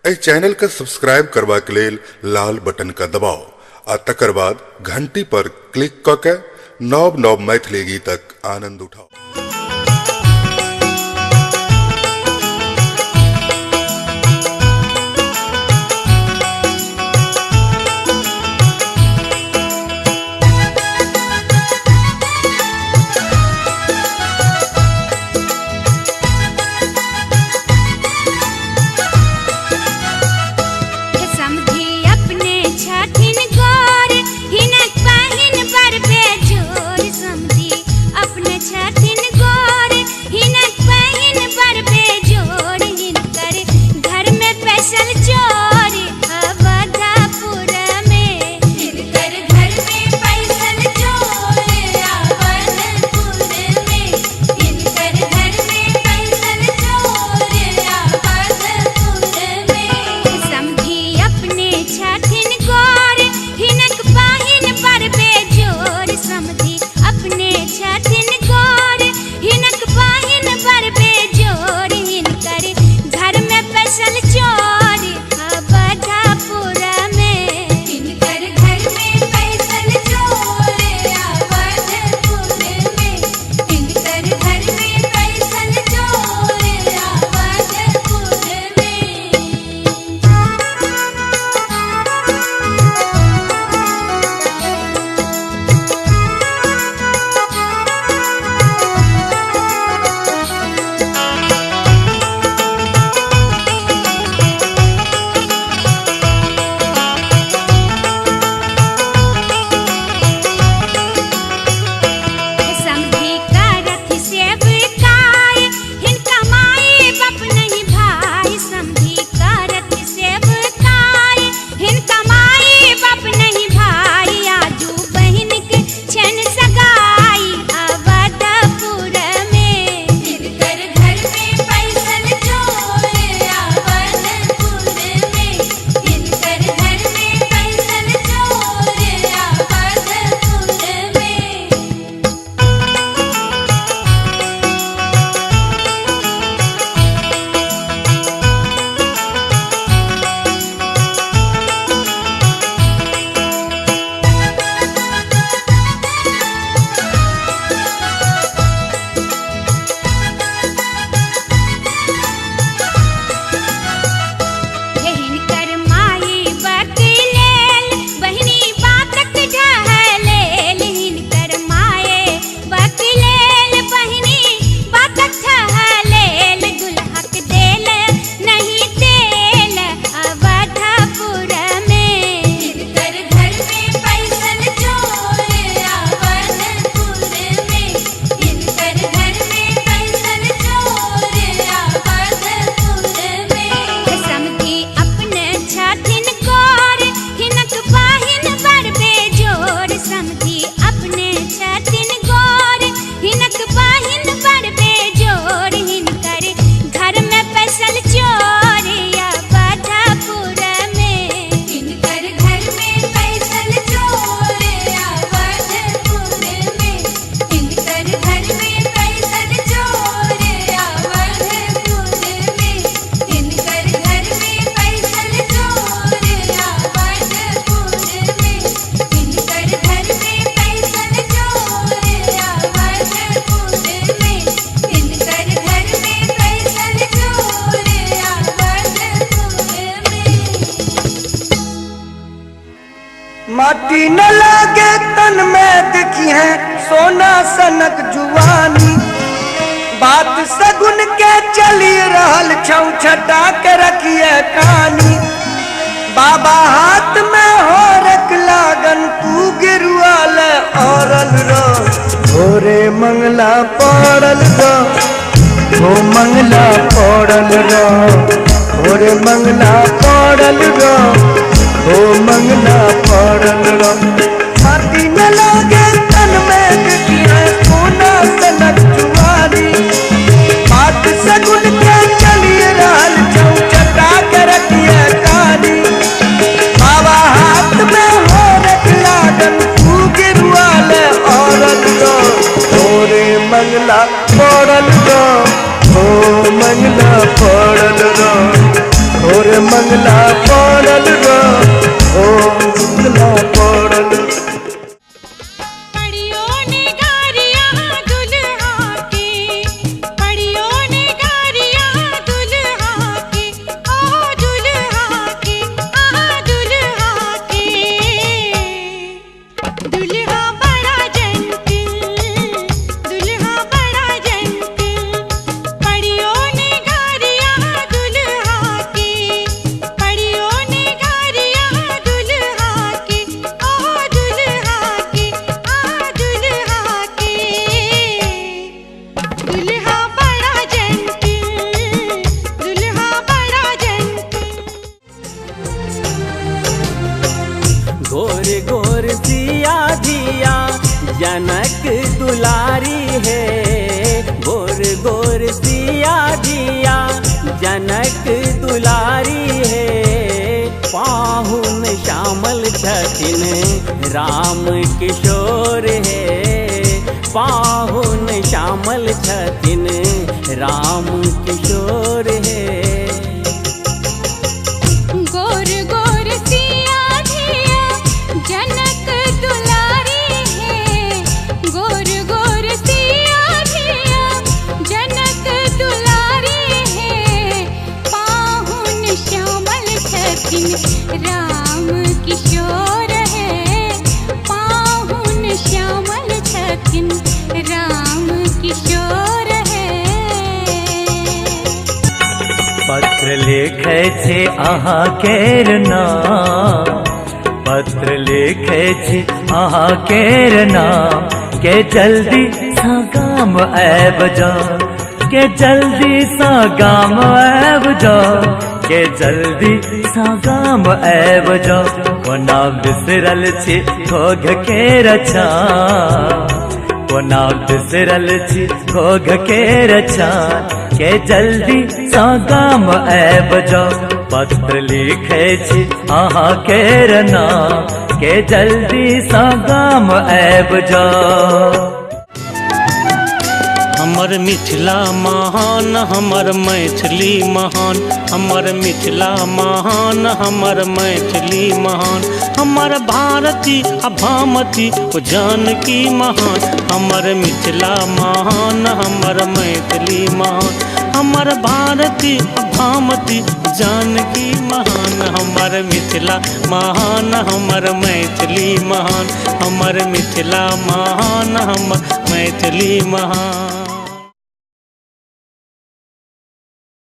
इस channel का subscribe करवा के लिए लाल बटन का दबाओ और तकर बाद घंटी पर क्लिक करके नव नव मैथिली गीतक आनंद उठाओ। माटी न लागे तन में दिखी है सोना सनक जुवानी, बात सगुन के चली रहल छौ छटा के रखिए कहानी। बाबा हाथ में हो रख लागन तू गिरुआल औरल रो, भोरे मंगला पड़ल रो, हो मंगला पड़ल रो, भोरे मंगला पड़ल रो, हो मंगला पड़ल रो। माटी न लागे तन में दिखी है सोना सनक जुवानी, बात सगुन के चली रहल छौ छटा के रखिए कहानी। बाबा हाथ में हो रख लागन तू गिरुआल औरल रो, भोरे मंगला पड़ल रो, हो मंगला पड़ल रो, भोरे मंगला पड़ल रो, ओ मंगला पड़ल। गोर गोर सिया धिया जनक दुलारी है, गोर गोर सिया धिया जनक दुलारी है। पाहुन श्यामल छथिन राम किशोर है, पाहुन श्यामल छथिन राम किशोर है। गोर गोर सिया धिया जनक दुलारी है, गोर गोर सिया धिया जनक दुलारी है। पाहुन श्यामल छथिन राम किशोर है, पाहुन श्यामल छथिन राम किशोर है। पत्र लिखे छे अहाँ केर नाम, पत्र लिखे छे अहाँ केर नाम, के जल्दी सा गाम आब जाओ, के जल्दी सा गाम आब जाओ, के जल्दी सा गाम आब जाओ। कोना बिसरल छी घोघ के रचा, कोना बिसरल छी घोघ के रचा, के जल्दी सा गाम आब जाओ। पत्र लिखे छी अहाँ केर नाम, के जल्दी सा गाम आब जाओ। हमर मिथिला महान, हमर मैथिली महान, हमर मिथिला महान, हमर मैथिली महान। हमर भारती आ भामती ओ जानकी महान, हमर मिथिला महान, हमर मैथिली महान। हमर भारती आ भामती जानकी महान, हमर मिथिला महान, हमर मैथिली महान, हमर मिथिला महान, हमर मैथिली महान।